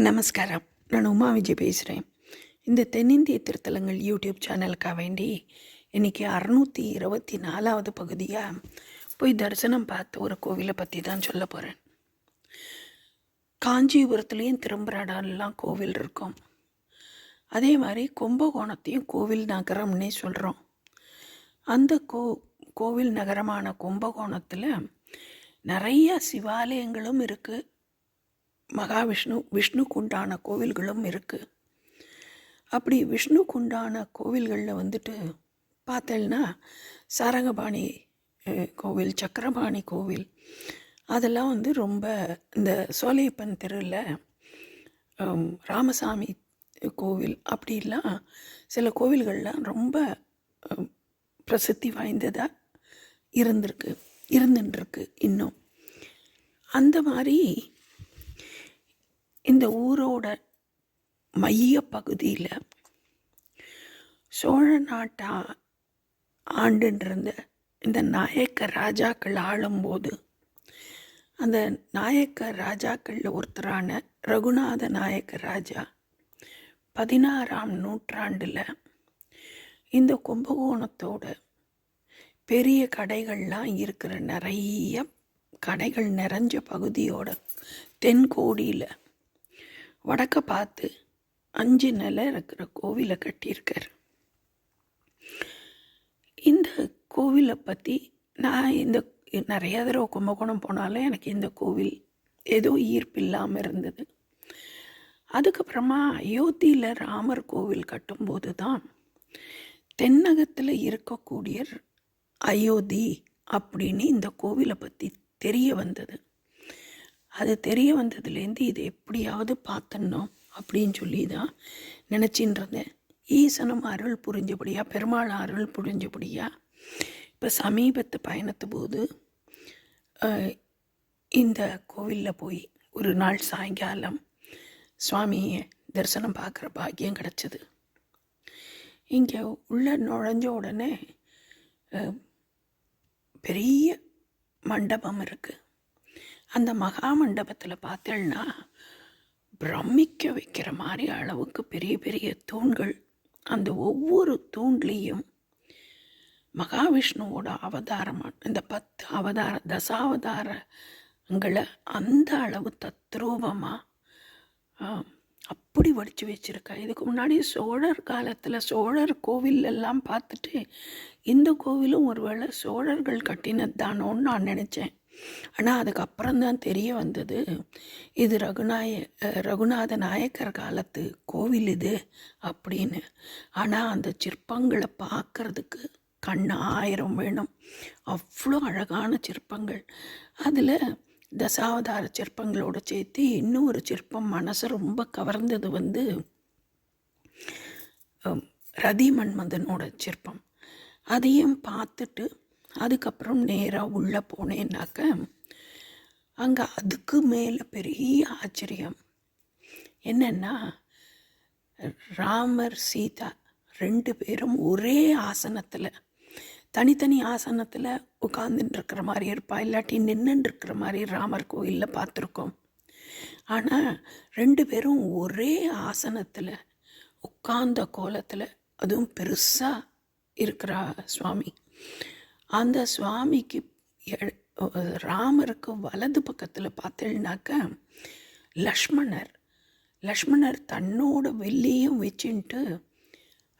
நமஸ்காரம். நான் உமா விஜய் பேசுகிறேன். இந்த தென்னிந்திய திருத்தலங்கள் யூடியூப் சேனலுக்காக வேண்டி இன்றைக்கி 624வது பகுதியாக போய் தரிசனம் பார்த்த ஒரு கோவிலை பற்றி தான் சொல்ல போகிறேன். காஞ்சிபுரத்துலேயும் திரும்புறாடெல்லாம் கோவில் இருக்கும். அதே மாதிரி கும்பகோணத்தையும் கோவில் நகரம்னே சொல்கிறோம். அந்த கோவில் நகரமான கும்பகோணத்தில் நிறைய சிவாலயங்களும் இருக்குது. விஷ்ணுக்கு உண்டான கோவில்களும் இருக்குது. அப்படி விஷ்ணுக்கு உண்டான கோவில்களில் வந்துட்டு பார்த்தேன்னா சாரங்கபாணி கோவில், சக்கரபாணி கோவில், அதெல்லாம் வந்து ரொம்ப இந்த சோலையப்பன் தெருவில் ராமசாமி கோவில் அப்படிலாம் சில கோவில்கள்லாம் ரொம்ப பிரசித்தி வாய்ந்ததாக இருந்துருக்கு இன்னும். அந்த மாதிரி இந்த ஊரோட மைய பகுதியில் சோழ நாட்டை ஆண்டுன்றிருந்த இந்த நாயக்க ராஜாக்கள் ஆளும்போது அந்த நாயக்க ராஜாக்களில் ஒருத்தரான ரகுநாத நாயக்க ராஜா 16ஆம் நூற்றாண்டில் இந்த கும்பகோணத்தோட பெரிய கடைகள்லாம் இருக்கிற நிறைய கடைகள் நிறைஞ்ச பகுதியோட தென்கோடியில் வடக்க பார்த்து 5 நிலை இருக்கிற கோவிலை கட்டியிருக்கார். இந்த கோவிலை பற்றி நான் நிறைய தடவை கும்பகோணம் போனாலும் எனக்கு இந்த கோவில் ஏதோ ஈர்ப்பு இல்லாமல் இருந்தது. அதுக்கப்புறமா அயோத்தியில் ராமர் கோவில் கட்டும்போது தான் தென்னகத்தில் இருக்கக்கூடிய அயோத்தி அப்படின்னு இந்த கோவிலை பற்றி தெரிய வந்தது. அது தெரிய வந்ததுலேருந்து இது எப்படியாவது பார்த்தணும் அப்படின்னு சொல்லி தான் நினச்சின்னு இருந்தேன். ஈசனும் அருள் புரிஞ்சபடியா, பெருமாள் அருள் புரிஞ்சபடியா இப்போ சமீபத்து பயணத்து போது இந்த கோவிலில் போய் ஒரு நாள் சாயங்காலம் சுவாமியை தரிசனம் பார்க்குற பாக்கியம் கிடச்சிது. இங்கே உள்ள நுழைஞ்ச உடனே பெரிய மண்டபம் இருக்குது. அந்த மகா மண்டபத்தில் பார்த்தேன்னா பிரமிக்க வைக்கிற மாதிரி அளவுக்கு பெரிய பெரிய தூண்கள். அந்த ஒவ்வொரு தூண்லேயும் மகாவிஷ்ணுவோட அவதாரமாக இந்த 10 தசாவதாரங்களை அந்த அளவு தத்ரூபமாக அப்படி வடித்து வச்சுருக்கா. இதுக்கு முன்னாடி சோழர் காலத்தில் சோழர் கோவில் எல்லாம் பார்த்துட்டு இந்த கோவிலும் ஒருவேளை சோழர்கள் கட்டினது தானோன்னு நான் நினச்சேன். ஆனால் அதுக்கப்புறம்தான் தெரிய வந்தது இது ரகுநாத நாயக்கர் காலத்து கோவில் இது அப்படின்னு. ஆனால் அந்த சிற்பங்களை பார்க்குறதுக்கு கண் 1000 வேணும். அவ்வளோ அழகான சிற்பங்கள். அதில் தசாவதார சிற்பங்களோடு சேர்த்து இன்னும் ஒரு சிற்பம் மனசை ரொம்ப கவர்ந்தது வந்து ரதி மன்மதனோட சிற்பம். அதையும் பார்த்துட்டு அதுக்கப்புறம் நேராக உள்ளே போனேன்னாக்க அங்கே அதுக்கு மேலே பெரிய ஆச்சரியம் என்னென்னா, ராமர் சீதா 2 பேரும் ஒரே ஆசனத்தில், தனித்தனி ஆசனத்தில் உட்கார்ந்துட்டுருக்கிற மாதிரி இருப்பா, இல்லாட்டி நின்றுட்டுருக்கிற மாதிரி ராமர் கோயிலில் பார்த்துருக்கோம். ஆனால் 2 பேரும் ஒரே ஆசனத்தில் உட்கார்ந்த கோலத்தில், அதுவும் பெருசாக இருக்கிறா சுவாமி. அந்த சுவாமிக்கு ராமருக்கு வலது பக்கத்தில் பார்த்தேன்னாக்க லக்ஷ்மணர் தன்னோட வெள்ளியும் வச்சுட்டு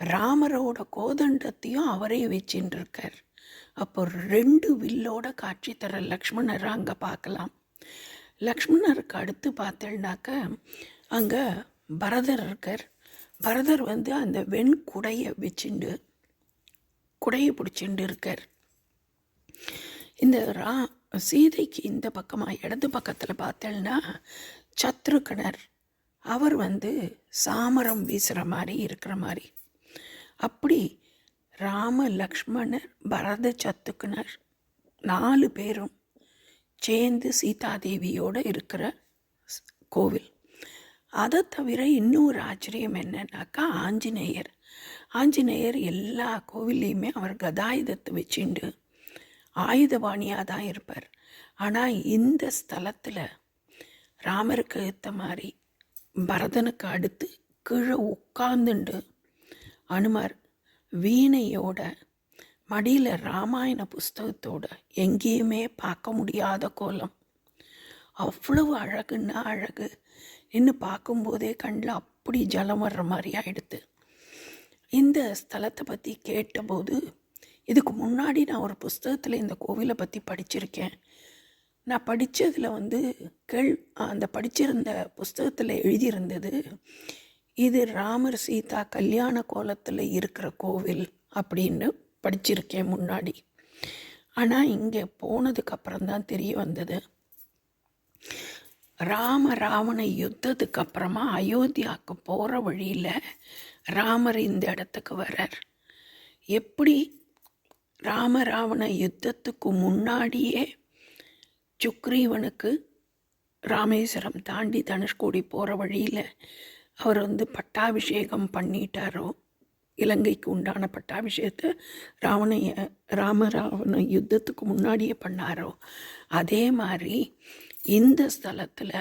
ராமரோட கோதண்டத்தையும் அவரே வச்சுட்டு இருக்கார். அப்போ 2 வில்லோட காட்சி தர லக்ஷ்மணரை அங்கே பார்க்கலாம். லக்ஷ்மணருக்கு அடுத்து பார்த்தேன்னாக்க அங்கே பரதர் இருக்கார். பரதர் வந்து அந்த வெண்குடையை வச்சுண்டு குடையை பிடிச்சிண்டு இருக்கார். இந்த சீதைக்கு இந்த பக்கமாக இடது பக்கத்தில் பார்த்தேன்னா சத்ருகனர், அவர் வந்து சாமரம் வீசுகிற மாதிரி இருக்கிற மாதிரி. அப்படி ராம லக்ஷ்மணர் பரத சத்ருகனர் 4 பேரும் சேர்ந்து சீதாதேவியோடு இருக்கிற கோவில். அதை தவிர இன்னொரு ஆச்சரியம் என்னன்னாக்கா ஆஞ்சநேயர் எல்லா கோவில்லையுமே அவர் கதாயுதத்தை வச்சுண்டு ஆயுதபாணியாக தான் இருப்பார். ஆனால் இந்த ஸ்தலத்தில் ராமருக்கு ஏற்ற மாதிரி பரதனுக்கு அடுத்து கீழே உட்கார்ந்துண்டு அனுமார் வீணையோட மடியில் ராமாயண புஸ்தகத்தோட எங்கேயுமே பார்க்க முடியாத கோலம். அவ்வளவு அழகுன்னா அழகு. இன்னும் பார்க்கும்போதே கண்ணில் அப்படி ஜலம் வர்ற மாதிரி ஆயிடுது. இந்த ஸ்தலத்தை பற்றி கேட்டபோது, இதுக்கு முன்னாடி நான் ஒரு புஸ்தகத்தில் இந்த கோவிலை பற்றி படிச்சிருக்கேன். நான் படித்ததில் அந்த படிச்சிருந்த புஸ்தகத்தில் எழுதியிருந்தது, இது ராமர் சீதா கல்யாண கோலத்தில் இருக்கிற கோவில் அப்படின்னு படிச்சிருக்கேன் முன்னாடி. ஆனால் இங்கே போனதுக்கப்புறம் தான் தெரிய வந்தது, ராவண யுத்தத்துக்கு அப்புறமா அயோத்தியாவுக்கு போகிற வழியில் ராமர் இந்த இடத்துக்கு வர்றார். எப்படி ராவண யுத்தத்துக்கு முன்னாடியே சுக்ரீவனுக்கு ராமேஸ்வரம் தாண்டி தனுஷ்கோடி போகிற வழியில் அவர் பட்டாபிஷேகம் பண்ணிட்டாரோ, இலங்கைக்கு உண்டான பட்டாபிஷேகத்தை ராவண யுத்தத்துக்கு முன்னாடியே பண்ணாரோ, அதே மாதிரி இந்த ஸ்தலத்தில்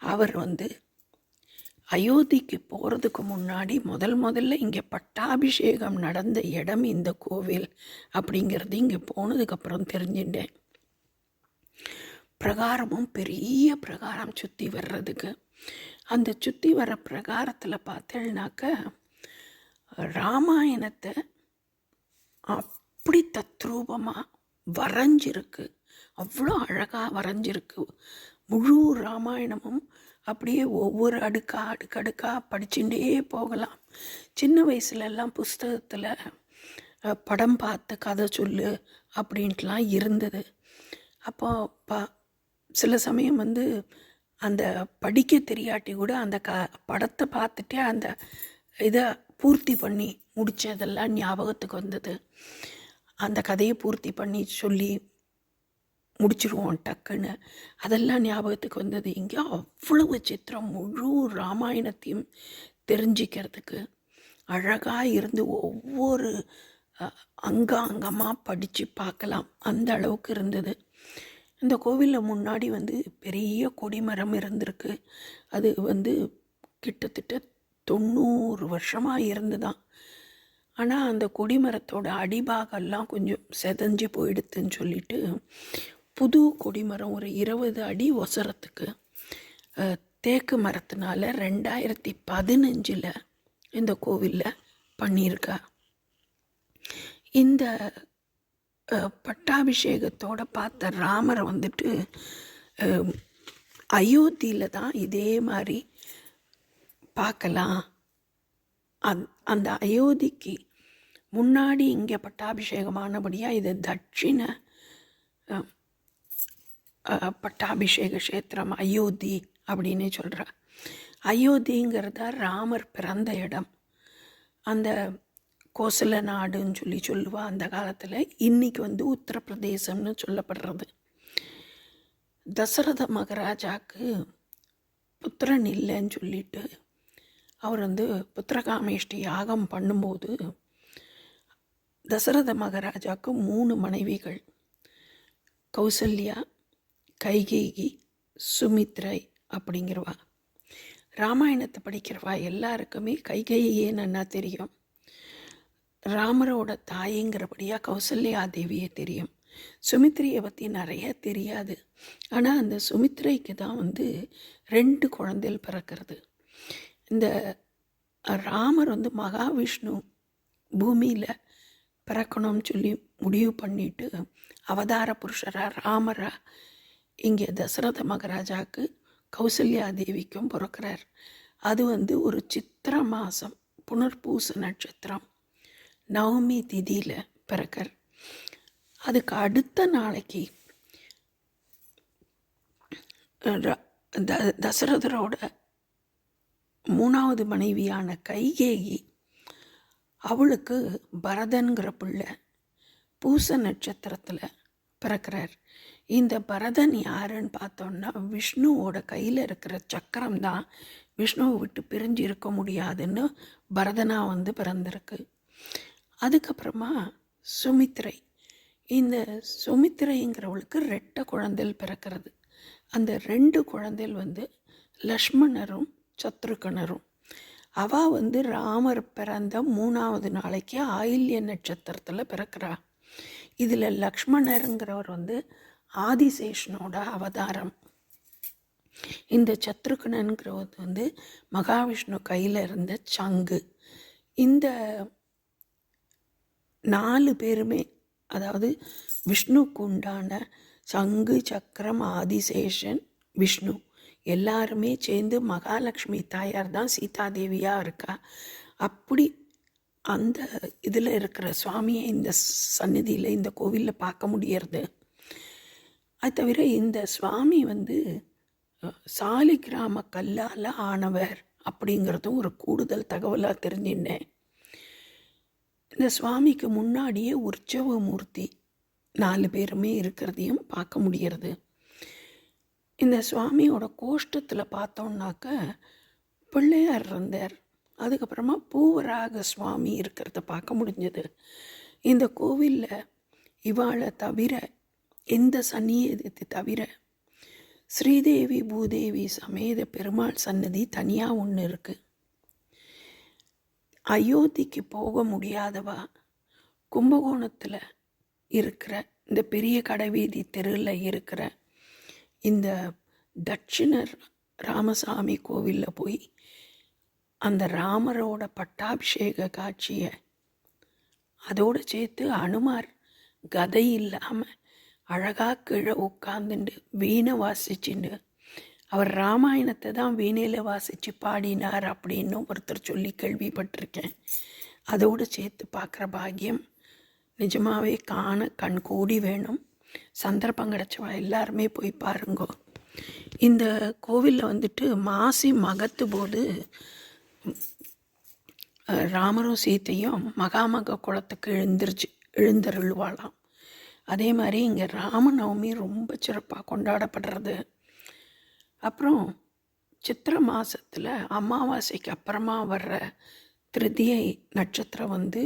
அவர் அயோத்திக்கு போகிறதுக்கு முன்னாடி முதல்ல இங்கே பட்டாபிஷேகம் நடந்த இடம் இந்த கோவில் அப்படிங்கிறது இங்கே போனதுக்கப்புறம் தெரிஞ்சுட்டேன். பிரகாரமும் பெரிய பிரகாரம் சுற்றி வர்றதுக்கு, அந்த சுற்றி வர பிரகாரத்தில் பார்த்தேன்னாக்க ராமாயணத்தை அப்படி தத்ரூபமாக வரைஞ்சிருக்கு. அவ்வளோ அழகாக வரைஞ்சிருக்கு. முழு ராமாயணமும் அப்படியே ஒவ்வொரு அடுக்கடுக்காக படிச்சுட்டே போகலாம். சின்ன வயசுலெல்லாம் புஸ்தகத்தில் படம் பார்த்து கதை சொல்லு அப்படின்ட்டுலாம் இருந்தது. அப்போ சில சமயம் அந்த படிக்க தெரியாட்டி கூட அந்த படத்தை பார்த்துட்டே அந்த இதை பூர்த்தி பண்ணி முடித்ததெல்லாம் ஞாபகத்துக்கு வந்தது. அந்த கதையை பூர்த்தி பண்ணி சொல்லி முடிச்சிருவோம் டக்குன்னு, அதெல்லாம் ஞாபகத்துக்கு வந்தது. இங்கே அவ்வளவு சித்திரம், முழு ராமாயணத்தையும் தெரிஞ்சிக்கிறதுக்கு அழகாக இருந்து ஒவ்வொரு அங்கமாக படித்து பார்க்கலாம், அந்த அளவுக்கு இருந்தது. இந்த கோவிலில் முன்னாடி பெரிய கொடிமரம் இருந்திருக்கு. அது கிட்டத்தட்ட 90 வருஷமாக இருந்துதான். ஆனால் அந்த கொடிமரத்தோட அடிபாகெல்லாம் கொஞ்சம் செதஞ்சு போயிடுதுன்னு சொல்லிட்டு புது கொடிமரம் ஒரு 20 அடி ஒசரத்துக்கு தேக்கு மரத்தினால 2015 இந்த கோவிலில் பண்ணியிருக்கா. இந்த பட்டாபிஷேகத்தோடு பார்த்த ராமரை அயோத்தியில் தான் இதே மாதிரி பார்க்கலாம். அந்த அயோத்திக்கு முன்னாடி இங்கே பட்டாபிஷேகமானபடியாக இது தட்சிண பட்டாபிஷேக கஷேத்திரம் அயோத்தி அப்படின்னு சொல்கிறா. அயோத்திங்கிறதா ராமர் பிறந்த இடம். அந்த கோசல நாடுன்னு சொல்லுவா அந்த காலத்தில். இன்றைக்கி உத்தரப்பிரதேசம்னு சொல்லப்படுறது. தசரத மகாராஜாவுக்கு புத்திரன் இல்லைன்னு சொல்லிட்டு அவர் புத்திரகாமேஷ்டி யாகம் பண்ணும்போது தசரத மகாராஜாவுக்கு 3 மனைவிகள், கௌசல்யா, கைகேயி, சுமித்ரை அப்படிங்கிறவா. ராமாயணத்தை படிக்கிறவா எல்லாருக்குமே கைகேயே நன்னா தெரியும். ராமரோட தாய்ங்கிறபடியாக கௌசல்யா தேவியை தெரியும். சுமித்ரையை பற்றி நிறைய தெரியாது. ஆனால் அந்த சுமித்ரைக்கு தான் 2 குழந்தைகள் பிறக்கிறது. இந்த ராமர் மகாவிஷ்ணு பூமியில் பிறக்கணும்னு சொல்லி முடிவு பண்ணிட்டு அவதார புருஷராக ராமராக இங்கே தசரத மகாராஜாவுக்கு கௌசல்யா தேவிக்கும் பிறக்கிறார். அது ஒரு சித்திர மாதம் புனர்பூச நட்சத்திரம் நவமி திதியில் பிறக்கர். அதுக்கு அடுத்த நாளைக்கு தசரதரோட 3வது மனைவியான கைகேயி, அவளுக்கு பரதன்கிற பிள்ளை பூச நட்சத்திரத்தில் பிறக்கிறார். இந்த பரதன் யாருன்னு பார்த்தோன்னா விஷ்ணுவோட கையில் இருக்கிற சக்கரம் தான் விஷ்ணுவை விட்டு பிரிஞ்சு இருக்க முடியாதுன்னு பரதனாக பிறந்திருக்கு. அதுக்கப்புறமா சுமித்ரை, இந்த சுமித்ரைங்கிறவளுக்கு 2 குழந்தைகள் பிறக்கிறது. அந்த 2 குழந்தைகள் லக்ஷ்மணரும் சத்ருகனரும். அவள் வந்து ராமர் பிறந்த 3வது நாளைக்கு ஆயில்ய நட்சத்திரத்தில் பிறக்கிறா. இதில் லக்ஷ்மணருங்கிறவர் வந்து ஆதிசேஷனோட அவதாரம். இந்த சத்ருகனங்கிறவர் வந்து மகாவிஷ்ணு கையில் இருந்த சங்கு. இந்த 4 பேருமே, அதாவது விஷ்ணுக்கு உண்டான சங்கு, சக்கரம், ஆதிசேஷன், விஷ்ணு எல்லாருமே சேர்ந்து மகாலட்சுமி தாயார் தான் சீதாதேவியாக இருக்கா. அப்படி அந்த இதில் இருக்கிற சுவாமியை இந்த சந்நிதியில், இந்த கோவிலில் பார்க்க முடியறது. அது தவிர இந்த சுவாமி வந்து சாலிகிராம கல்லால் ஆனவர் அப்படிங்கிறதும் ஒரு கூடுதல் தகவலாக தெரிஞ்சிட்டேன். இந்த சுவாமிக்கு முன்னாடியே உற்சவ மூர்த்தி 4 பேருமே இருக்கிறதையும் பார்க்க முடியறது. இந்த சுவாமியோட கோஷ்டத்தில் பார்த்தோம்னாக்க பிள்ளையார் இருந்தார். அதுக்கப்புறமா பூவராக சுவாமி இருக்கிறத பார்க்க முடிஞ்சது. இந்த கோவிலில் இவாளை தவிர, இந்த சன்னியத்தை தவிர ஸ்ரீதேவி பூதேவி சமேத பெருமாள் சன்னதி தனியாக ஒன்று இருக்குது. அயோத்திக்கு போக முடியாதவா கும்பகோணத்தில் இருக்கிற இந்த பெரிய கடைவீதி தெருவில் இருக்கிற இந்த தட்சிணர் ராமசாமி கோவிலில் போய் அந்த ராமரோட பட்டாபிஷேக காட்சியை, அதோடு சேர்த்து அனுமார் கதை இல்லாமல் அழகாக கீழே உட்காந்துண்டு வீணை வாசிச்சுண்டு, அவர் ராமாயணத்தை தான் வீணையில் வாசித்து பாடினார் அப்படின்னு ஒருத்தர் சொல்லி கேள்விப்பட்டிருக்கேன். அதோடு சேர்த்து பார்க்குற பாக்கியம் நிஜமாகவே காண கண் கூடி வேணும். சந்தர்ப்பம் கிடச்சவா எல்லாருமே போய் பாருங்கோ. இந்த கோவிலில் வந்துட்டு மாசி மகத்து போது ராமரும் சீத்தையும் மகாமக குளத்துக்கு எழுந்தருள்வாளாம். அதே மாதிரி இங்கே ராமநவமி ரொம்ப சிறப்பாக கொண்டாடப்படுறது. அப்புறம் சித்திரை மாதத்தில் அமாவாசைக்கு அப்புறமா வர்ற திருதியை நட்சத்திரம் வந்து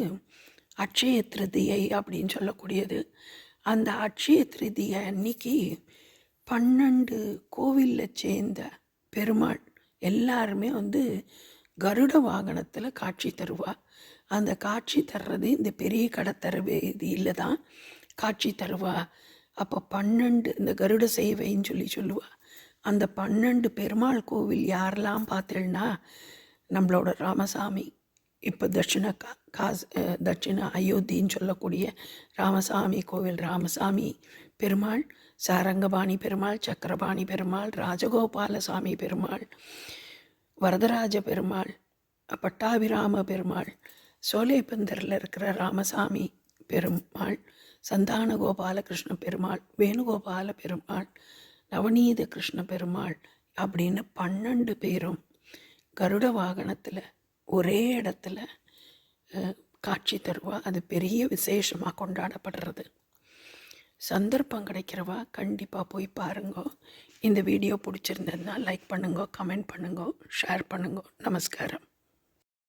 அட்சய திருதியை அப்படின்னு சொல்லக்கூடியது. அந்த அட்சய திருதியை அன்னைக்கு 12 கோவிலில் சேர்ந்த பெருமாள் எல்லாருமே வந்து கருட வாகனத்தில் காட்சி தருவா. அந்த காட்சி தர்றது இந்த பெரிய கடத்தர வீதியில் தான் காட்சி தருவா. அப்போ 12 இந்த கருட சேவைன்னு சொல்லுவா. அந்த 12 பெருமாள் கோவில் யாரெல்லாம் பார்த்தேன்னா, நம்மளோட ராமசாமி இப்போ தட்சிண அயோத்தின்னு சொல்லக்கூடிய ராமசாமி கோவில், ராமசாமி பெருமாள், சாரங்கபாணி பெருமாள், சக்கரபாணி பெருமாள், ராஜகோபாலசாமி பெருமாள், வரதராஜ பெருமாள், பட்டாபிராம பெருமாள், சோலைப்பந்தரில் இருக்கிற ராமசாமி பெருமாள், சந்தான கோபாலகிருஷ்ண பெருமாள், வேணுகோபால பெருமாள், நவநீத கிருஷ்ண பெருமாள் அப்படின்னு 12 பேரும் கருட வாகனத்தில் ஒரே இடத்துல காட்சி தருவா. அது பெரிய விசேஷமாக கொண்டாடப்படுறது. சந்தர்ப்பம் கிடைக்கிறவா கண்டிப்பாக போய் பாருங்கோ. இந்த வீடியோ பிடிச்சிருந்ததுன்னா லைக் பண்ணுங்கோ, கமெண்ட் பண்ணுங்கோ, ஷேர் பண்ணுங்கோ. நமஸ்காரம்.